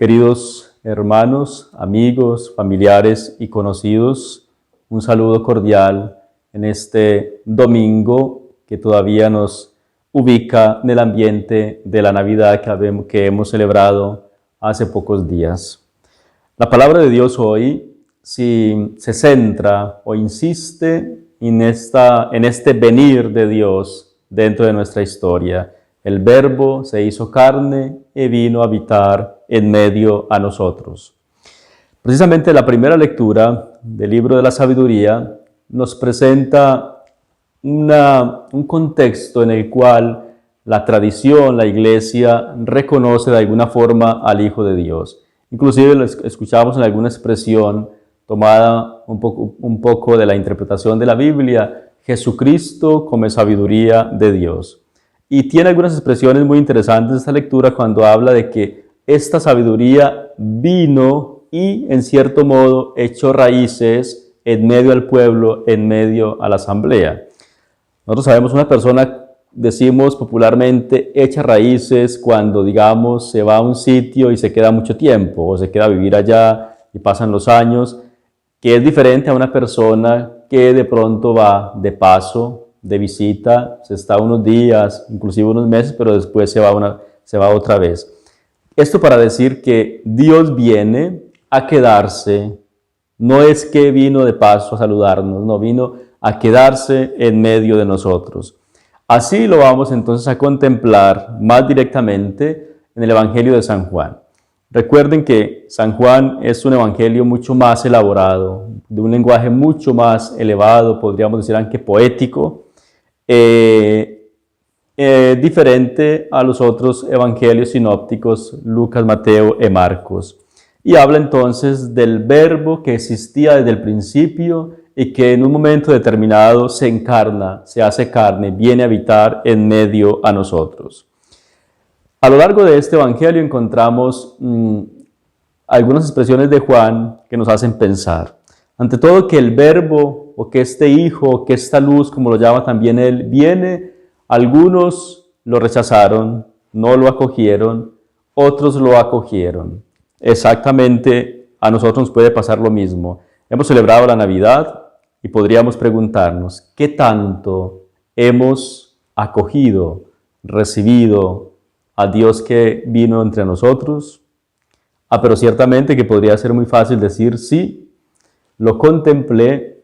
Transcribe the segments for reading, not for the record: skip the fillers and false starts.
Queridos hermanos, amigos, familiares y conocidos, un saludo cordial en este domingo que todavía nos ubica en el ambiente de la Navidad que hemos celebrado hace pocos días. La palabra de Dios hoy se centra o insiste en este venir de Dios dentro de nuestra historia. El Verbo se hizo carne y vino a habitar en medio a nosotros. Precisamente la primera lectura del libro de la sabiduría nos presenta un contexto en el cual la tradición, la iglesia, reconoce de alguna forma al Hijo de Dios. Inclusive lo escuchamos en alguna expresión tomada un poco de la interpretación de la Biblia, Jesucristo como sabiduría de Dios. Y tiene algunas expresiones muy interesantes esta lectura cuando habla de que esta sabiduría vino y en cierto modo echó raíces en medio al pueblo, en medio a la asamblea. Nosotros sabemos una persona, decimos popularmente, echa raíces cuando, digamos, se va a un sitio y se queda mucho tiempo o se queda a vivir allá y pasan los años, que es diferente a una persona que de pronto va de paso, de visita, se está unos días, inclusive unos meses, pero después se va otra vez. Esto para decir que Dios viene a quedarse, no es que vino de paso a saludarnos, no, vino a quedarse en medio de nosotros. Así lo vamos entonces a contemplar más directamente en el Evangelio de San Juan. Recuerden que San Juan es un evangelio mucho más elaborado, de un lenguaje mucho más elevado, podríamos decir aunque poético, diferente a los otros evangelios sinópticos, Lucas, Mateo y Marcos. Y habla entonces del Verbo que existía desde el principio y que en un momento determinado se encarna, se hace carne, viene a habitar en medio a nosotros. A lo largo de este evangelio encontramos algunas expresiones de Juan que nos hacen pensar. Ante todo, que el Verbo, o que este Hijo, o que esta luz, como lo llama también él, viene. Algunos lo rechazaron, no lo acogieron, otros lo acogieron. Exactamente a nosotros nos puede pasar lo mismo. Hemos celebrado la Navidad y podríamos preguntarnos, ¿qué tanto hemos acogido, recibido a Dios que vino entre nosotros? Pero ciertamente que podría ser muy fácil decir sí, lo contemplé,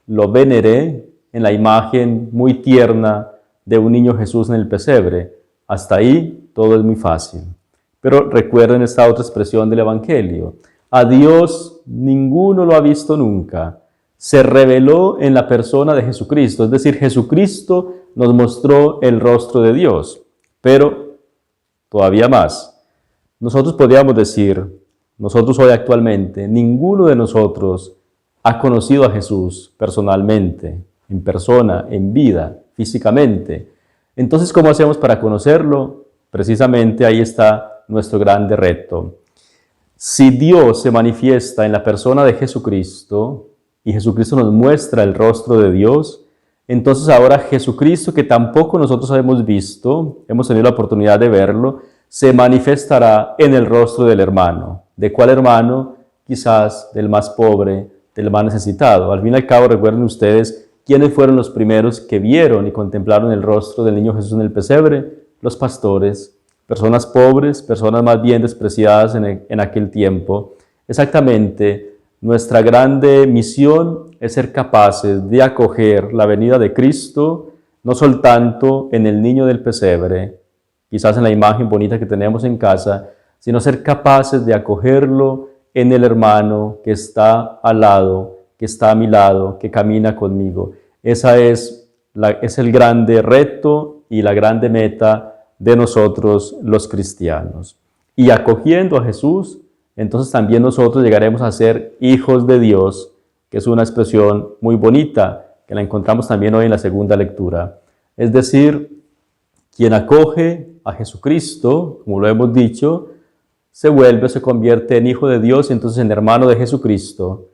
lo veneré en la imagen muy tierna de un niño Jesús en el pesebre. Hasta ahí todo es muy fácil. Pero recuerden esta otra expresión del Evangelio. A Dios ninguno lo ha visto nunca. Se reveló en la persona de Jesucristo. Es decir, Jesucristo nos mostró el rostro de Dios. Pero todavía más. Nosotros podríamos decir, nosotros hoy actualmente, ninguno de nosotros ha conocido a Jesús personalmente, en persona, en vida, físicamente. Entonces, ¿cómo hacemos para conocerlo? Precisamente ahí está nuestro grande reto. Si Dios se manifiesta en la persona de Jesucristo y Jesucristo nos muestra el rostro de Dios, entonces ahora Jesucristo, que tampoco nosotros hemos visto, hemos tenido la oportunidad de verlo, se manifestará en el rostro del hermano. ¿De cuál hermano? Quizás del más pobre, del más necesitado. Al fin y al cabo, recuerden ustedes quiénes fueron los primeros que vieron y contemplaron el rostro del niño Jesús en el pesebre. Los pastores, personas pobres, personas más bien despreciadas en aquel tiempo. Exactamente, nuestra grande misión es ser capaces de acoger la venida de Cristo, no solo tanto en el niño del pesebre, quizás en la imagen bonita que tenemos en casa, sino ser capaces de acogerlo en el hermano que está al lado, que está a mi lado, que camina conmigo. Ese es el grande reto y la grande meta de nosotros los cristianos. Y acogiendo a Jesús, entonces también nosotros llegaremos a ser hijos de Dios, que es una expresión muy bonita, que la encontramos también hoy en la segunda lectura. Es decir, quien acoge a Jesucristo, como lo hemos dicho, se convierte en hijo de Dios y entonces en hermano de Jesucristo.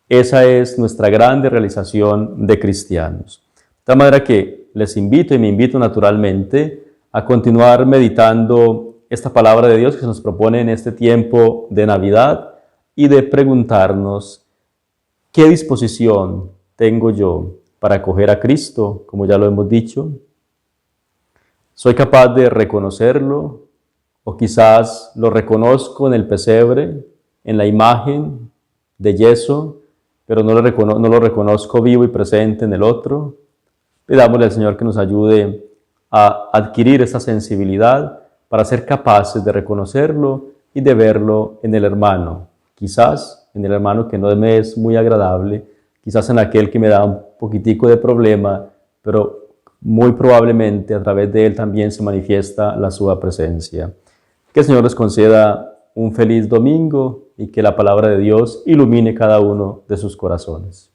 Esa es nuestra grande realización de cristianos. De tal manera que les invito y me invito naturalmente a continuar meditando esta palabra de Dios que se nos propone en este tiempo de Navidad y de preguntarnos qué disposición tengo yo para acoger a Cristo, como ya lo hemos dicho. ¿Soy capaz de reconocerlo? O quizás lo reconozco en el pesebre, en la imagen de yeso, pero no lo reconozco vivo y presente en el otro. Pidámosle al Señor que nos ayude a adquirir esa sensibilidad para ser capaces de reconocerlo y de verlo en el hermano. Quizás en el hermano que no me es muy agradable, quizás en aquel que me da un poquitico de problema, pero muy probablemente a través de él también se manifiesta la sua presencia. Que el Señor les conceda un feliz domingo y que la palabra de Dios ilumine cada uno de sus corazones.